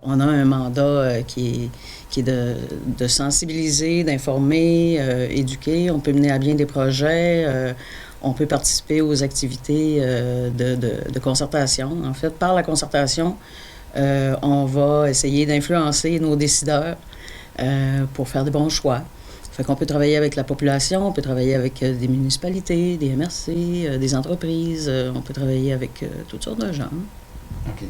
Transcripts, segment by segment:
On a un mandat qui est de sensibiliser, d'informer, éduquer. On peut mener à bien des projets. On peut participer aux activités de concertation. En fait, par la concertation, on va essayer d'influencer nos décideurs pour faire des bons choix. Fait qu'on peut travailler avec la population, on peut travailler avec des municipalités, des MRC, des entreprises, on peut travailler avec toutes sortes de gens. OK.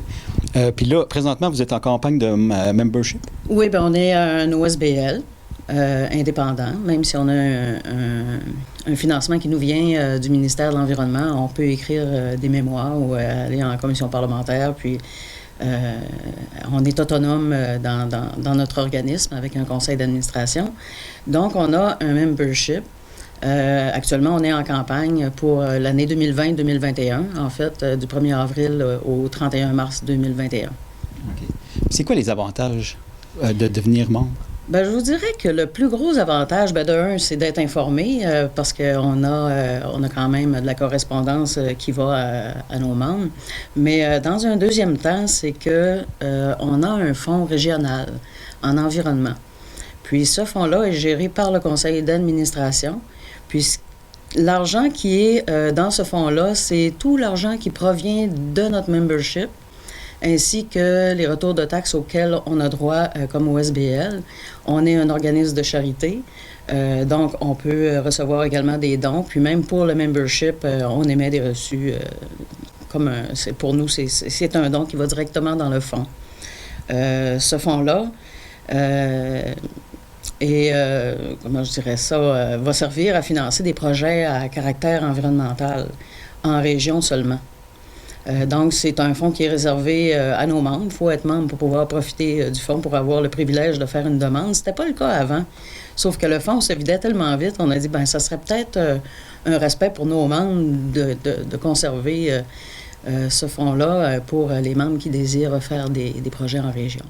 Puis là, présentement, vous êtes en campagne de membership? Oui, bien, on est un OSBL indépendant. Même si on a un financement qui nous vient du ministère de l'Environnement, on peut écrire des mémoires ou aller en commission parlementaire, puis on est autonome dans notre organisme avec un conseil d'administration. Donc, on a un membership. Actuellement, on est en campagne pour l'année 2020-2021, en fait, du 1er avril au 31 mars 2021. OK. C'est quoi les avantages de devenir membre? Bien, je vous dirais que le plus gros avantage, bien, de un, c'est d'être informé parce qu'on a quand même de la correspondance qui va à nos membres. Mais dans un deuxième temps, c'est que on a un fonds régional en environnement. Puis ce fonds-là est géré par le conseil d'administration. Puis l'argent qui est dans ce fonds-là, c'est tout l'argent qui provient de notre membership, ainsi que les retours de taxes auxquels on a droit comme OSBL. On est un organisme de charité, donc on peut recevoir également des dons. Puis même pour le membership, on émet des reçus. Pour nous, c'est un don qui va directement dans le fonds. Ce fonds-là comment je dirais ça, va servir à financer des projets à caractère environnemental en région seulement. Donc, c'est un fonds qui est réservé à nos membres. Il faut être membre pour pouvoir profiter du fonds, pour avoir le privilège de faire une demande. C'était pas le cas avant. Sauf que le fonds se vidait tellement vite, on a dit, bien, ça serait peut-être un respect pour nos membres de conserver ce fonds-là pour les membres qui désirent faire des projets en région.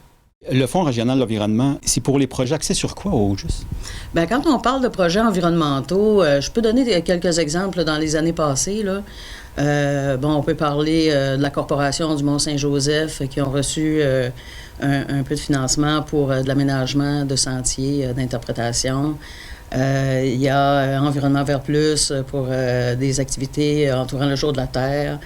Le Fonds régional de l'environnement, c'est pour les projets axés sur quoi, au juste? Bien, quand on parle de projets environnementaux, je peux donner quelques exemples dans les années passées, là. On peut parler de la Corporation du Mont-Saint-Joseph qui ont reçu un peu de financement pour de l'aménagement de sentiers d'interprétation. Il y a Environnement Vert Plus pour des activités entourant le jour de la Terre.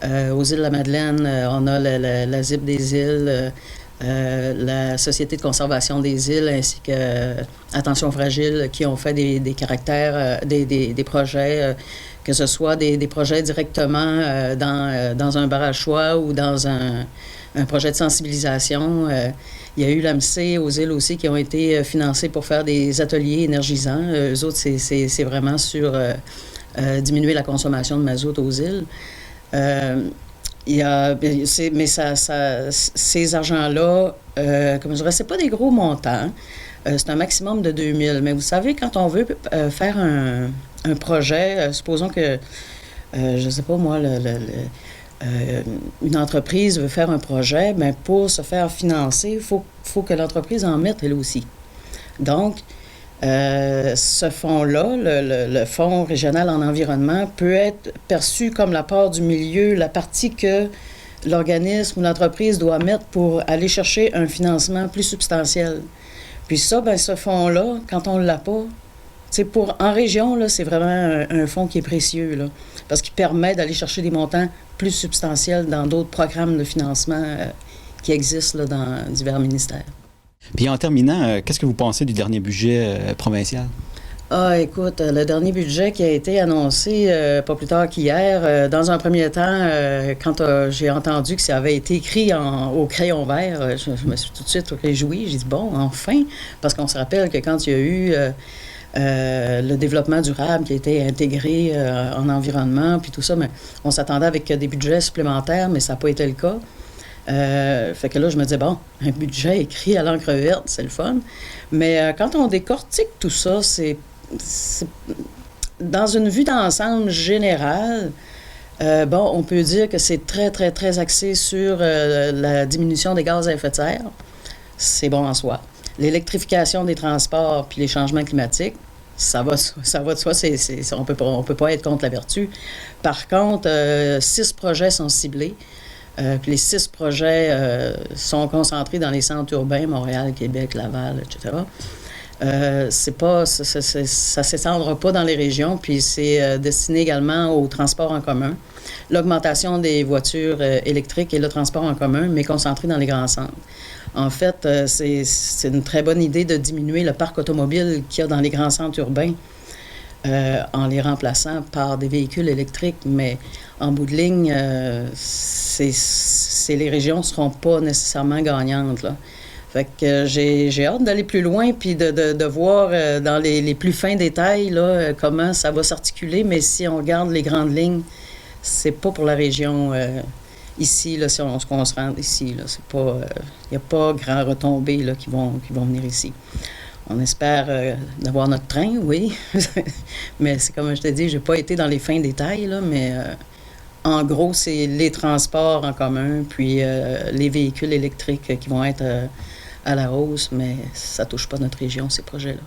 Aux îles de la Madeleine, on a la ZIP des îles, la Société de conservation des îles ainsi que Attention Fragile qui ont fait des caractères, des projets, que ce soit des projets directement dans un barrage-choix ou dans un projet de sensibilisation. Il y a eu l'AMC aux îles aussi qui ont été financés pour faire des ateliers énergisants. Eux autres, c'est vraiment sur diminuer la consommation de mazout aux îles. Ces argents-là, comme je dirais, c'est pas des gros montants. C'est un maximum de 2 000. Mais vous savez, quand on veut faire un projet, supposons que, je sais pas moi, une entreprise veut faire un projet, bien, pour se faire financer, il faut que l'entreprise en mette elle aussi. Donc, ce fonds-là, le Fonds régional en environnement, peut être perçu comme la part du milieu, la partie que l'organisme ou l'entreprise doit mettre pour aller chercher un financement plus substantiel. Puis ça, bien, ce fonds-là, quand on ne l'a pas, en région, là, c'est vraiment un fonds qui est précieux, là, parce qu'il permet d'aller chercher des montants plus substantiels dans d'autres programmes de financement qui existent là, dans divers ministères. Puis en terminant, qu'est-ce que vous pensez du dernier budget provincial? Ah, écoute, le dernier budget qui a été annoncé pas plus tard qu'hier, dans un premier temps, quand j'ai entendu que ça avait été écrit au crayon vert, je me suis tout de suite réjouie. J'ai dit, bon, enfin, parce qu'on se rappelle que quand il y a eu le développement durable qui a été intégré en environnement, puis tout ça, mais on s'attendait avec des budgets supplémentaires, mais ça n'a pas été le cas. Fait que là, je me disais, bon, un budget écrit à l'encre verte, c'est le fun. Mais quand on décortique tout ça, c'est dans une vue d'ensemble générale, on peut dire que c'est très, très, très axé sur la diminution des gaz à effet de serre. C'est bon en soi. L'électrification des transports puis les changements climatiques, ça va de soi, on peut pas être contre la vertu. Par contre, 6 projets sont ciblés. Puis les 6 projets sont concentrés dans les centres urbains, Montréal, Québec, Laval, etc. Ça s'étendra pas dans les régions, puis c'est destiné également au transport en commun. L'augmentation des voitures électriques et le transport en commun, mais concentré dans les grands centres. En fait, c'est une très bonne idée de diminuer le parc automobile qu'il y a dans les grands centres urbains en les remplaçant par des véhicules électriques, mais en bout de ligne, les régions ne seront pas nécessairement gagnantes, là. Fait que j'ai hâte d'aller plus loin puis de voir dans les plus fins détails là, comment ça va s'articuler, mais si on regarde les grandes lignes, c'est pas pour la région ici, là, si on se rend ici. Il n'y a pas grand retombées là, qui vont venir ici. On espère d'avoir notre train, oui, mais c'est comme je te dis, j'ai pas été dans les fins détails, là, mais en gros, c'est les transports en commun, puis les véhicules électriques qui vont être à la hausse, mais ça touche pas notre région, ces projets-là.